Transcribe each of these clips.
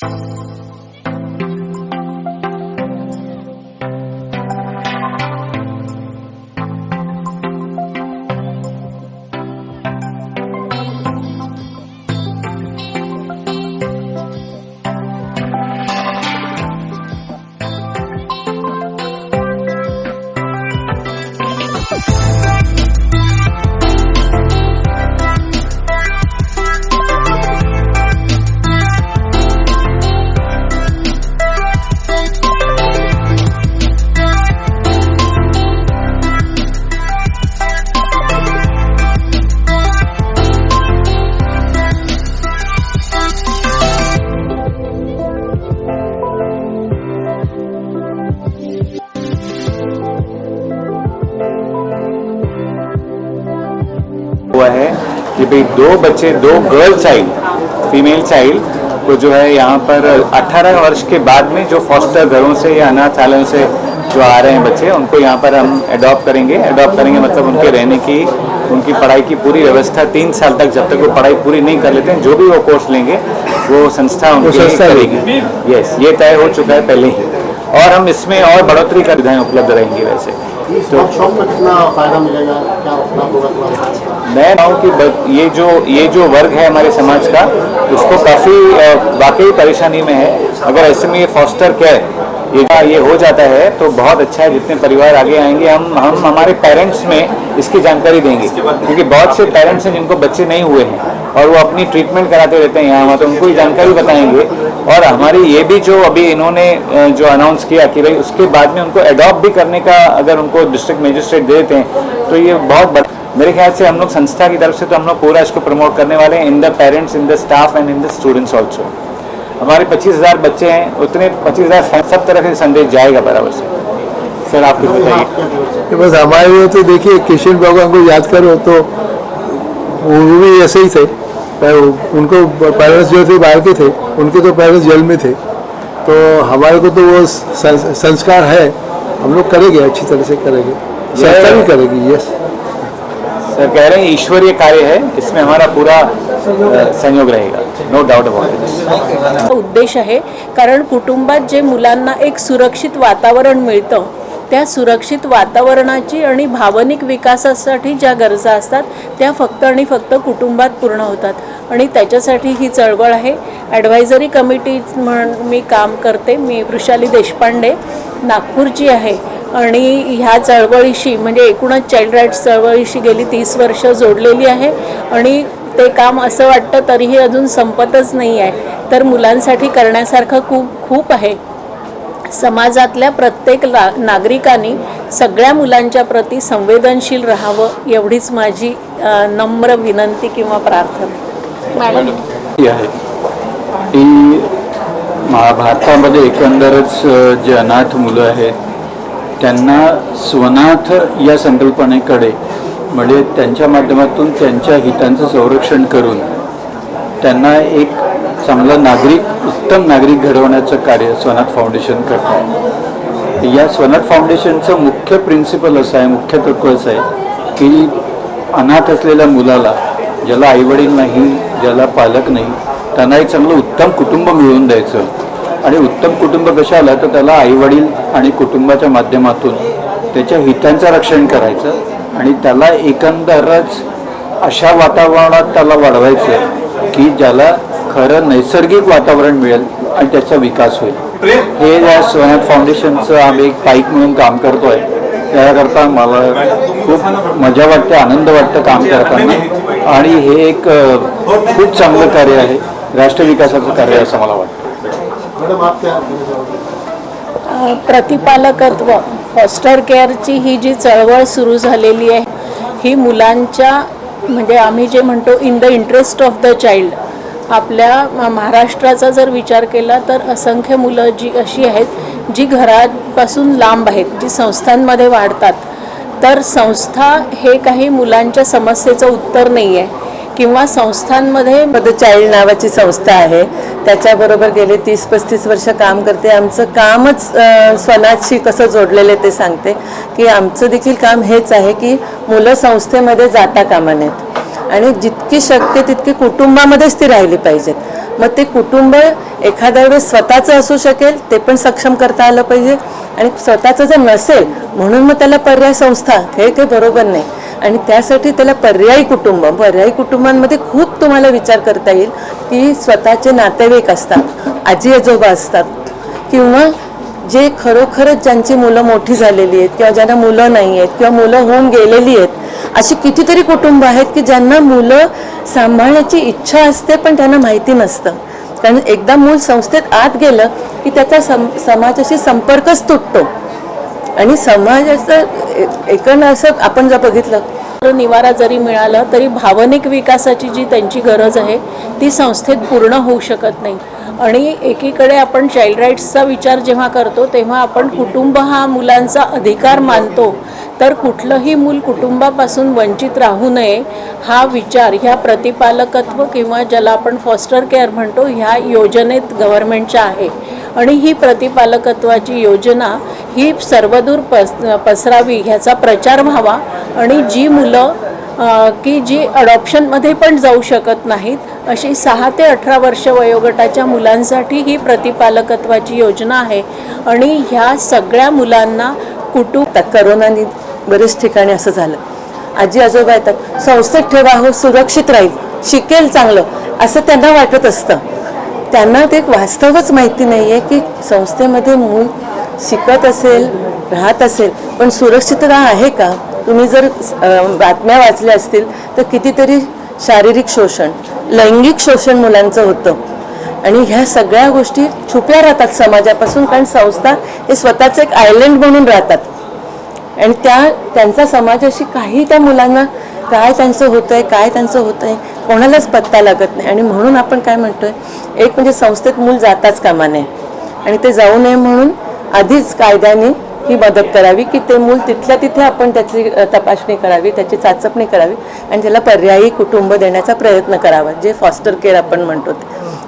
हुआ है कि भाई दो बच्चे, दो गर्ल चाइल्ड, फीमेल चाइल्ड को जो है यहाँ पर 18 वर्ष के बाद में जो फॉस्टर घरों से या अनाथालयों से जो आ रहे हैं बच्चे, उनको यहाँ पर हम अडॉप्ट करेंगे मतलब उनके रहने की, उनकी पढ़ाई की पूरी व्यवस्था 3 साल तक, जब तक वो पढ़ाई पूरी नहीं कर लेते हैं, जो भी वो कोर्स लेंगे वो संस्था उनकी करेगी। यस, ये तय हो चुका है पहले ही, और हम इसमें और बढ़ोतरी का सुविधाएं उपलब्ध रहेंगी। वैसे तो वर्कशॉप में कितना फायदा मिलेगा, क्या लाभ होगा? मैं कहूँ कि ये जो वर्ग है हमारे समाज का, उसको काफ़ी वाकई परेशानी में है। अगर ऐसे में ये फॉस्टर केयर ये हो जाता है तो बहुत अच्छा है। जितने परिवार आगे आएंगे, हम हमारे पेरेंट्स में इसकी जानकारी देंगे, क्योंकि बहुत से पेरेंट्स हैं जिनको बच्चे नहीं हुए हैं और वो अपनी ट्रीटमेंट कराते रहते हैं यहाँ, तो उनको ये जानकारी बताएंगे। और हमारी ये भी जो अभी इन्होंने जो अनाउंस किया कि भाई उसके बाद में उनको अडॉप्ट भी करने का, अगर उनको डिस्ट्रिक्ट मजिस्ट्रेट दे देते हैं तो ये बहुत मेरे ख्याल से हम लोग संस्था की तरफ से तो हम लोग पूरा इसको प्रमोट करने वाले हैं, in the parents, in the staff and in the students also. हमारे 25,000 बच्चे हैं, उतने 25,000 सब तरह से संदेश जाएगा बराबर से। सर आप कुछ बताइए। बस हमारे लिए तो देखिए, कृष्ण भगवान को याद करो तो वो भी ऐसे ही थे। उनको पेरेंट्स जो थे बाहर के थे, उनके तो पेरेंट्स जेल में थे, तो हमारे को तो वो संस्कार है, हम लोग करेंगे, अच्छी तरह से करेंगे, संस्था भी करेगी। यस सर कह रहे हैं ईश्वरीय कार्य है, इसमें हमारा पूरा सहयोग रहेगा, नो डाउट अबाउट इट। उद्देश आहे, कारण कुटुंबात जे मुलांना एक सुरक्षित वातावरण मिळतं, त्या सुरक्षित वातावरणाची आणि भावनिक विकासासाठी ज्या गरजा असतात त्या फक्त आणि फक्त कुटुंबात पूर्ण होतात, आणि त्याच्यासाठी ही चळवळ आहे। ॲडवायझरी कमिटी म्हणून मी काम करते, मी वृषाली देशपांडे नागपूरची आहे, आणि ह्या चळवळीशी म्हणजे एकूणच चाइल्ड राईट्स चळवळीशी गेली 30 वर्ष जोडलेली आहे, आणि ते काम असं वाटतं तरीही अजून संपतच नाही आहे। तर मुलांसाठी करण्यासारखं खूप आहे। समाजातल्या प्रत्येक नागरिकांनी सगळ्या मुलांच्या प्रती संवेदनशील राहावं, एवढीच माझी नम्र विनंती किंवा प्रार्थना। मॅडम आहे की भारतामध्ये एकंदरच जे अनाथ मुलं आहेत त्यांना स्वनाथ या संकल्पनेकडे, म्हणजे त्यांच्या माध्यमातून त्यांच्या हितांचं संरक्षण करून त्यांना एक चांगला नागरिक, उत्तम नागरिक घडवण्याचं कार्य स्वनाथ फाउंडेशन करत आहे। या स्वनाथ फाउंडेशनचं मुख्य प्रिन्सिपल असं आहे, मुख्य तत्व असं आहे की अनाथ असलेल्या मुलाला, ज्याला आईवडील नाही, ज्याला पालक नाही, त्यांना एक चांगलं उत्तम कुटुंब मिळवून द्यायचं। आणि उत्तम कुटुंब कशाला, तर त्याला आईवडील आणि कुटुंबाच्या माध्यमातून त्याच्या हितांचं रक्षण करायचं, आणि त्याला एकंदरच अशा वातावरणात त्याला वाढवायचं की ज्याला खरं नैसर्गिक वातावरण मिळेल आणि त्याचा विकास होईल। हे या स्वनाथ फाउंडेशनचं आम्ही एक पाईक म्हणून काम करतो आहे। त्याकरता मला खूप मजा वाटते, आनंद वाटतं काम करताना, आणि हे एक खूप चांगलं कार्य आहे, राष्ट्र विकासाचं कार्य असं मला वाटतं। प्रतिपालकत्व, फॉस्टर केअरची ही जी चळवळ सुरू झालेली आहे, ही मुलांच्या म्हणजे आम्ही जे म्हणतो in the interest of the child, आपल्या महाराष्ट्राचा जर विचार केला तर असंख्य मुलं जी अशी आहेत जी घरापासून लांब आहेत, जी संस्थांमध्ये वाढतात, तर संस्था हे काही मुलांच्या समस्येचं उत्तर नाही आहे, किंवा संस्थांमध्ये द चाइल्ड नावाची संस्था आहे, त्याच्याबरोबर गेले 30-35 वर्ष काम करते। आमचं कामच स्वनाथशी कसं जोडलेलं ते सांगते की आमचं देखील काम हेच आहे की मुलं संस्थेमध्ये जाता कामा नयेत, आणि जितकी शक्य तितकी कुटुंबामध्येच ती राहिली पाहिजेत। मग ते कुटुंब एखाद्या वेळेस स्वतःचं असू शकेल, ते पण सक्षम करता आलं पाहिजे. आणि स्वतःचं जर नसेल म्हणून मग त्याला पर्याय संस्था, हे काही बरोबर नाही. आणि त्यासाठी त्याला पर्यायी कुटुंबांमध्ये खूप तुम्हाला विचार करता येईल की स्वतःचे नातेवाईक असतात, आजी आजोबा असतात, किंवा जे खरोखरच ज्यांची मुलं मोठी झालेली आहेत किंवा ज्यांना मुलं नाही आहेत किंवा मुलं होऊन गेलेली आहेत, अशी कितीतरी कुटुंब आहेत की ज्यांना मुलं सांभाळण्याची इच्छा असते पण त्यांना माहिती नसतं. कारण एकदा मूल संस्थेत आत गेलं की त्याचा समाजाशी संपर्कच तुटतो. आणि समाजाचं एकंदर असं आपण जर बघितलं, निवारा जरी मिळाला तरी भावनिक विकासाची जी त्यांची गरज आहे ती संस्थेत पूर्ण होऊ शकत नाही. आणि एकीकडे आपण चाइल्ड राईट्सचा विचार जेव्हा करतो तेव्हा आपण कुटुंब हा मुलांचा अधिकार मानतो, तर कुठलंही मूल कुटुंबापासून वंचित राहू नये हा विचार ह्या प्रतिपालकत्व किंवा ज्याला आपण फॉस्टर केअर म्हणतो ह्या योजनेत गव्हर्नमेंटच्या आहे. आणि ही प्रतिपालकत्वाची योजना ही सर्वदूर पसरावी, ह्याचा प्रचार व्हावा. आणि जी मुलं की जी अडॉप्शनमध्ये पण जाऊ शकत नाहीत, अशी 6 ते 18 वर्ष वयोगटाच्या मुलांसाठी ही प्रतिपालकत्वाची योजना आहे. आणि ह्या सगळ्या मुलांना करोनाने बरेच ठिकाणी असं झालं, आजी आजोबा येतात, संस्थेत ठेवा, हो सुरक्षित राहील, शिकेल चांगलं, असं त्यांना वाटत असतं. त्यांना ते वास्तवच माहिती नाही आहे की संस्थेमध्ये मूल शिकत असेल, राहत असेल, पण सुरक्षितता आहे का? तुम्ही जर बातम्या वाचल्या असतील तर कितीतरी शारीरिक शोषण, लैंगिक शोषण मुलांचं होतं. आणि ह्या सगळ्या गोष्टी छुप्या राहतात समाजापासून, कारण संस्था हे स्वतःचं एक आयलंड म्हणून राहतात. आणि त्यांचा समाजाशी काही त्या मुलांना काय त्यांचं होतंय, काय त्यांचं होतंय कोणालाच पत्ता लागत नाही. आणि म्हणून आपण काय म्हणतोय, एक म्हणजे संस्थेत मूल जाताच कामा नये, आणि ते जाऊ नये म्हणून आधीच कायद्याने ही मदत करावी की ते मूल तिथल्या तिथे आपण त्याची तपासणी करावी, त्याची चाचपणी करावी आणि त्याला पर्यायी कुटुंब देण्याचा प्रयत्न करावा, जे फॉस्टर केअर आपण म्हणतो.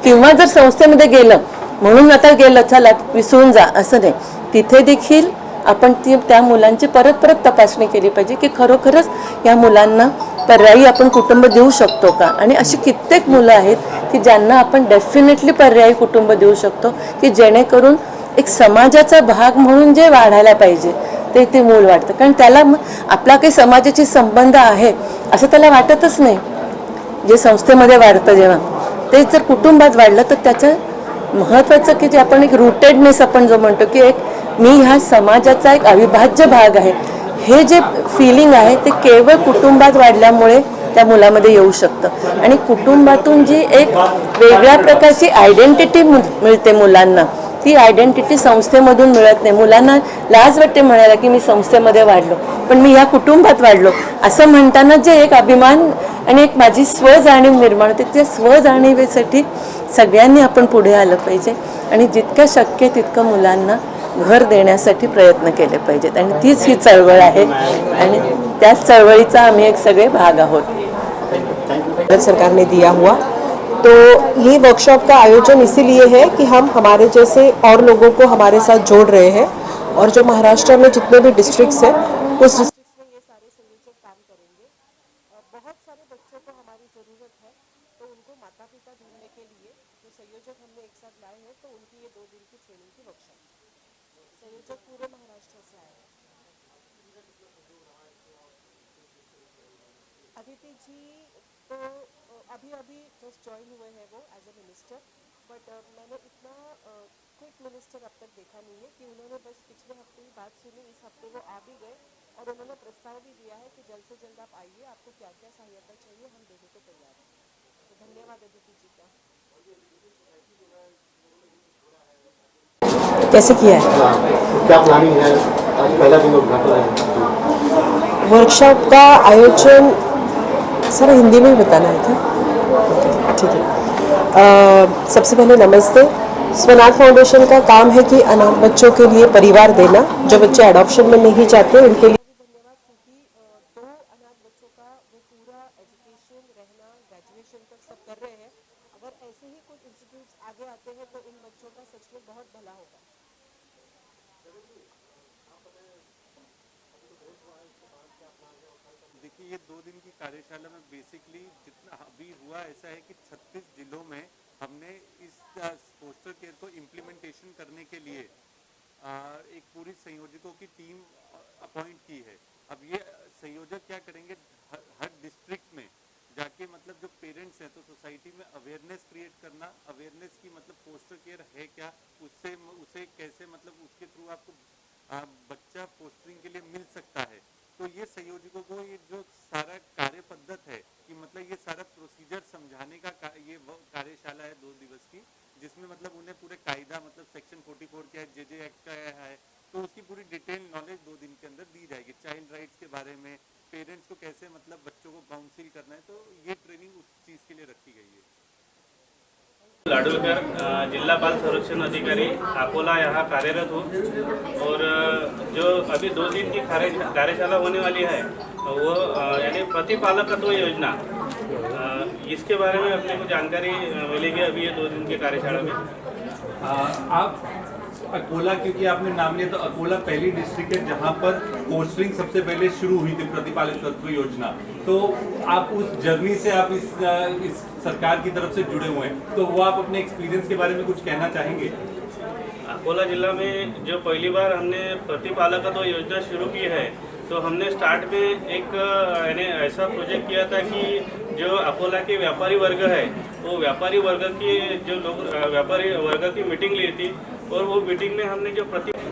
किंवा जर संस्थेमध्ये गेलं म्हणून आता गेलं चला विसरून जा असं नाही, तिथे देखील आपण त्या मुलांची परत परत तपासणी केली पाहिजे की खरोखरच या मुलांना पर्यायी आपण कुटुंब देऊ शकतो का. आणि अशी कित्येक मुलं आहेत की ज्यांना आपण डेफिनेटली पर्यायी कुटुंब देऊ शकतो की जेणेकरून एक समाजाचा भाग म्हणून जे वाढायला पाहिजे ते मूल वाटतं. कारण त्याला आपला काही समाजाशी संबंध आहे असं त्याला वाटतच नाही. जे संस्थेमध्ये वाढतं जेव्हा ते जर कुटुंबात वाढलं तर त्याचं महत्त्वाचं की जे आपण एक रूटेडनेस आपण जो म्हणतो की एक मी ह्या समाजाचा एक अविभाज्य भाग आहे, हे जे फिलिंग आहे ते केवळ कुटुंबात वाढल्यामुळे त्या मुलामध्ये येऊ शकतं. आणि कुटुंबातून जी एक वेगळ्या प्रकारची आयडेंटिटी मिळते मुलांना, ती आयडेंटिटी संस्थेमधून मिळत नाही. मुलांना लाज वाटते म्हणायला की मी संस्थेमध्ये वाढलो, पण मी ह्या कुटुंबात वाढलो असं म्हणताना जे एक अभिमान आणि एक माझी स्वजाणीव निर्माण होते, त्या स्वजाणीवेसाठी सगळ्यांनी आपण पुढे आलं पाहिजे आणि जितकं शक्य तितकं मुलांना घर देण्यासाठी प्रयत्न केले पाहिजेत. आणि तीच ही चळवळ आहे आणि त्याच चळवळीचा आम्ही एक सगळे भाग आहोत. भारत सरकार ने दिया हुआ, तो ये वर्कशॉप का आयोजन इसीलिए है कि हम हमारे जैसे और लोगों को हमारे साथ जोड़ रहे हैं. और जो महाराष्ट्र में जितने भी डिस्ट्रिक्ट्स हैं उस डिस्ट्रिक्ट में ये सारे संयोजक काम करेंगे. बहुत सारे बच्चों को हमारी ज़रूरत है, तो उनको माता पिता ढूंढने के लिए जो संयोजक हमने एक साथ लाए हैं, तो उनकी ये 2 दिन की ट्रेनिंग की वर्कशॉप. संयोजक पूरे महाराष्ट्र से आए हैं. अदिति जी तो अभी जस्ट ज्वाइन हुए हैं वो एज ए मिनिस्टर, बट मैंने इतना क्विक मिनिस्टर अब तक देखा नहीं है कि उन्होंने बस पिछले हफ्ते ही बात सुनी, इस हफ्ते वो आ भी गए और उन्होंने प्रस्ताव भी दिया है कि जल्द से जल्द आप आइए, आपको क्या क्या सहायता चाहिए हम देने को तैयार हैं. तो धन्यवाद अदिति जी का. कैसे किया है क्या प्लानिंग है, आज पहला दिन उद्घाटन है. वर्कशॉप का आयोजन सर हिंदी में ही बताना है क्या? ठीक है. सबसे पहले नमस्ते. स्वनाथ फाउंडेशन का काम है कि अनाथ बच्चों के लिए परिवार देना, जो बच्चे अडॉप्शन में नहीं जाते उनके लिए धन्यवाद, क्योंकि 2 अनाथ बच्चों का वो पूरा एजुकेशन, रहना, ग्रेजुएशन तक सब कर रहे हैं. अगर ऐसे ही कुछ इंस्टीट्यूट्स आगे आते हैं तो इन बच्चों का सच में बहुत भला होगा. देखिए, ये 2 दिन की कार्यशाला में बेसिकली जितना अभी हुआ ऐसा है कि 36 जिलों में हमने इस फोस्टर केयर को इम्प्लीमेंटेशन करने के लिए एक पूरी संयोजकों की टीम अपॉइंट की है। अब ये संयोजक क्या करेंगे, हर डिस्ट्रिक्ट में जाके मतलब जो पेरेंट्स हैं तो सोसाइटी में अवेयरनेस क्रिएट करना, अवेयरनेस की मतलब फोस्टर केयर है क्या, उसे कैसे मतलब उसके थ्रू आपको बच्चा फोस्टरिंग के लिए मिल सकता है। तो ये संयोजकों को ये जो सारा कार्य पद्धत है कि मतलब ये सारा प्रोसीजर समझाने का ये कार्यशाला है 2 दिवस की, जिसमें मतलब उन्हें पूरे कायदा मतलब सेक्शन 44 क्या है, जेजे एक्ट का है, तो उसकी पूरी डिटेल नॉलेज 2 दिन के अंदर दी जाएगी। चाइल्ड राइट्स के बारे में, पेरेंट्स को कैसे मतलब बच्चों को काउंसिल करना है, तो ये ट्रेनिंग उस चीज़ के लिए रखी गई है। लाडुलकर जिला बाल संरक्षण अधिकारी अकोला यहाँ कार्यरत हूँ और जो अभी 2 दिन की कार्यशाला होने वाली है वो यानी प्रतिपालकत्व योजना, इसके बारे में अपने को जानकारी मिलेगी अभी ये 2 दिन की कार्यशाला में। आप अकोला, क्योंकि आपने नाम लिया, तो अकोला पहली डिस्ट्रिक्ट है जहां पर फोस्टरिंग सबसे पहले शुरू हुई थी, प्रतिपालित तत्व योजना। तो आप उस जर्नी से आप इस सरकार की तरफ से जुड़े हुए हैं, तो वो आप अपने एक्सपीरियंस के बारे में कुछ कहना चाहेंगे? अकोला जिला में जो पहली बार हमने प्रतिपालकत्व योजना शुरू की है, तो हमने स्टार्ट में एक यानी ऐसा प्रोजेक्ट किया था कि जो अकोला के व्यापारी वर्ग है वो व्यापारी वर्ग की जो लोग व्यापारी वर्ग की मीटिंग ली थी और वो मीटिंग में हमने जो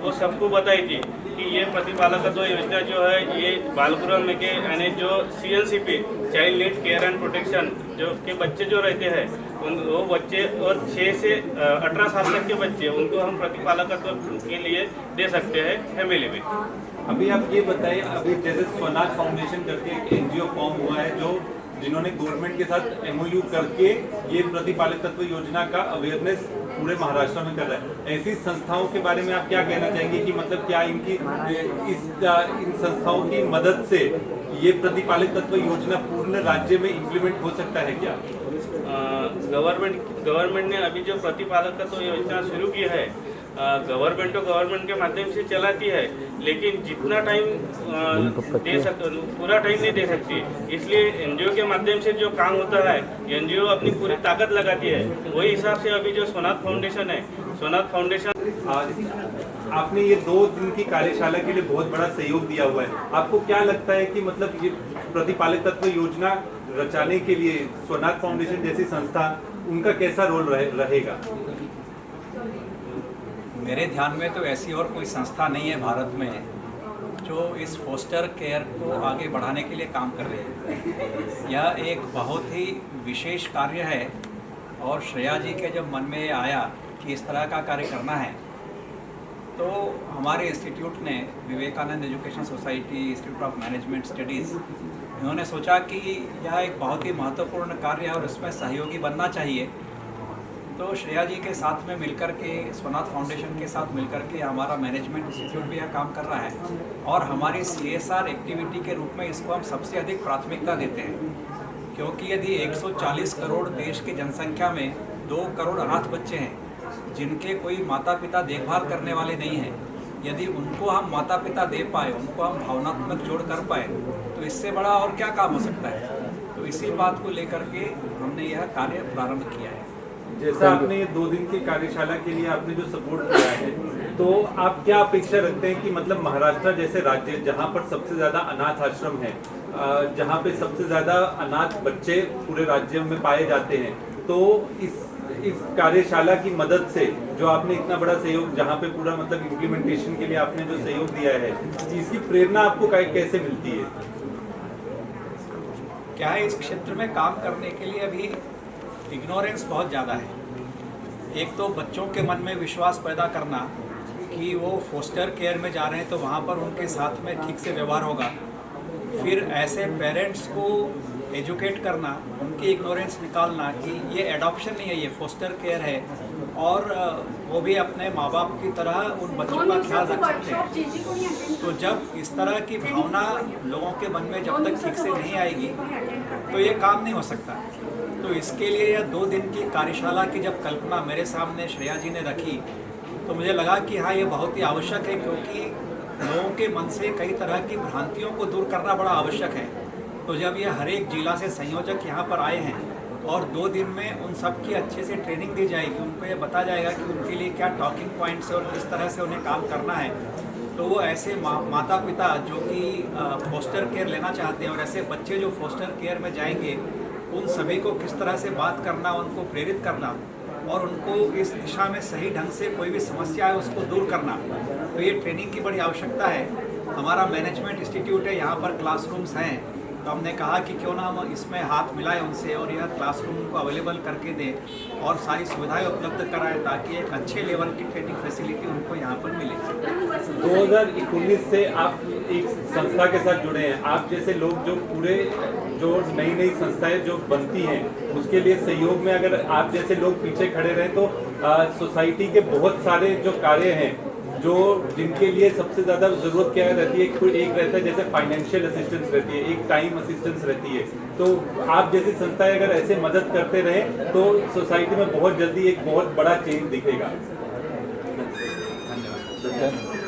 वो सबको बताई थी कि ये प्रतिपालकत्व योजना जो है ये बालगृह में के यानी जो CNCP child need care and protection जो के बच्चे जो रहते हैं वो बच्चे और 6 से 18 साल तक के बच्चे उनको हम प्रतिपालकत्व के लिए दे सकते हैं फैमिली में। अभी आप ये बताइए, अभी जैसे स्वनाथ फाउंडेशन करके एक NGO फॉर्म हुआ है जो जिन्होंने गवर्नमेंट के साथ MOU करके ये प्रतिपालित तत्व योजना का अवेयरनेस पूरे महाराष्ट्र में कर रहा है। ऐसी संस्थाओं के बारे में आप क्या कहना चाहेंगे कि मतलब क्या इनकी इन संस्थाओं की मदद से ये प्रतिपालित तत्व योजना पूर्ण राज्य में इम्प्लीमेंट हो सकता है क्या? गवर्नमेंट ने अभी जो प्रतिपालकत्व योजना शुरू की है, गवर्नमेंट तो गवर्नमेंट के माध्यम से चलाती है, लेकिन जितना टाइम पूरा टाइम नहीं दे सकती, इसलिए NGO के माध्यम से जो काम होता है NGO अपनी पूरी ताकत लगाती है। वही हिसाब से अभी जो स्वनाथ फाउंडेशन है, स्वनाथ फाउंडेशन आपने ये 2 दिन की कार्यशाला के लिए बहुत बड़ा सहयोग दिया हुआ है। आपको क्या लगता है कि मतलब ये प्रतिपालित तत्व योजना रचाने के लिए स्वनाथ फाउंडेशन जैसी संस्था, उनका कैसा रोल रहेगा? मेरे ध्यान में तो ऐसी और कोई संस्था नहीं है भारत में जो इस फोस्टर केयर को आगे बढ़ाने के लिए काम कर रही है। यह एक बहुत ही विशेष कार्य है और श्रेया जी के जब मन में आया कि इस तरह का कार्य करना है, तो हमारे इंस्टीट्यूट ने, Vivekanand education society, institute of management studies, इन्होंने सोचा कि यह एक बहुत ही महत्वपूर्ण कार्य है और इसमें सहयोगी बनना चाहिए। तो श्रेया जी के साथ में मिलकर के, स्वनाथ फाउंडेशन के साथ मिलकर के हमारा मैनेजमेंट इंस्टीट्यूट भी यह काम कर रहा है और हमारी CSR एक्टिविटी के रूप में इसको हम सबसे अधिक प्राथमिकता देते हैं, क्योंकि यदि 140 करोड़ देश की जनसंख्या में 2 करोड़ अनाथ बच्चे हैं जिनके कोई माता पिता देखभाल करने वाले नहीं हैं, यदि उनको हम माता पिता दे पाए, उनको हम भावनात्मक जोड़ कर पाए, तो इससे बड़ा और क्या काम हो सकता है। तो इसी बात को लेकर के हमने यह कार्य प्रारंभ किया है। जैसा आपने ये 2 दिन की कार्यशाला के लिए आपने जो सपोर्ट किया है, तो आप क्या अपेक्षा रखते हैं कि मतलब महाराष्ट्र जैसे राज्य जहाँ पर सबसे ज़्यादा अनाथ आश्रम है, जहाँ पे सबसे ज़्यादा अनाथ बच्चे पूरे राज्य में पाए जाते हैं, तो इस कार्यशाला की मदद से जो आपने इतना बड़ा सहयोग, जहाँ पे पूरा मतलब इम्प्लीमेंटेशन के लिए आपने जो सहयोग दिया है, इसकी प्रेरणा आपको कैसे मिलती है? क्या है, इस क्षेत्र में काम करने के लिए अभी इग्नोरेंस बहुत ज़्यादा है। एक तो बच्चों के मन में विश्वास पैदा करना कि वो फोस्टर केयर में जा रहे हैं तो वहाँ पर उनके साथ में ठीक से व्यवहार होगा। फिर ऐसे पेरेंट्स को एजुकेट करना, उनकी इग्नोरेंस निकालना कि ये एडॉप्शन नहीं है, ये फोस्टर केयर है और वो भी अपने माँ बाप की तरह उन बच्चों का ख्याल रख सकते हैं। तो जब इस तरह की भावना लोगों के मन में जब तक ठीक से नहीं आएगी तो ये काम नहीं हो सकता। तो इसके लिए यह 2 दिन की कार्यशाला की जब कल्पना मेरे सामने श्रेया जी ने रखी, तो मुझे लगा कि हाँ, ये बहुत ही आवश्यक है, क्योंकि लोगों के मन से कई तरह की भ्रांतियों को दूर करना बड़ा आवश्यक है। तो जब ये हर एक जिला से संयोजक यहाँ पर आए हैं और 2 दिन में उन सब की अच्छे से ट्रेनिंग दी जाएगी। उनको ये बताया जाएगा कि उनके लिए क्या टॉकिंग पॉइंट्स है और किस तरह से उन्हें काम करना है। तो वो ऐसे माता पिता जो कि फोस्टर केयर लेना चाहते हैं और ऐसे बच्चे जो फोस्टर केयर में जाएंगे, उन सभी को किस तरह से बात करना, उनको प्रेरित करना और उनको इस दिशा में सही ढंग से कोई भी समस्या है उसको दूर करना। तो ये ट्रेनिंग की बड़ी आवश्यकता है। हमारा मैनेजमेंट इंस्टीट्यूट है, यहाँ पर क्लासरूम्स हैं, तो हमने कहा कि क्यों ना हम इसमें हाथ मिलाएं उनसे और यह क्लासरूम को अवेलेबल करके दें और सारी सुविधाएं उपलब्ध कराएं ताकि एक अच्छे लेवल की ट्रेनिंग फैसिलिटी उनको यहाँ पर मिले। 2019 से आप एक संस्था के साथ जुड़े हैं। आप जैसे लोग जो पूरे जो नई नई संस्थाएं जो बनती हैं उसके लिए सहयोग में अगर आप जैसे लोग पीछे खड़े रहें तो सोसाइटी के बहुत सारे जो कार्य हैं जो जिनके लिए सबसे ज़्यादा ज़रूरत क्या रहती है, एक रहता है जैसे फाइनेंशियल असिस्टेंस रहती है, एक टाइम असिस्टेंस रहती है। तो आप जैसी संस्थाएं अगर ऐसे मदद करते रहें तो सोसाइटी में बहुत जल्दी एक बहुत बड़ा चेंज दिखेगा। धन्यवाद।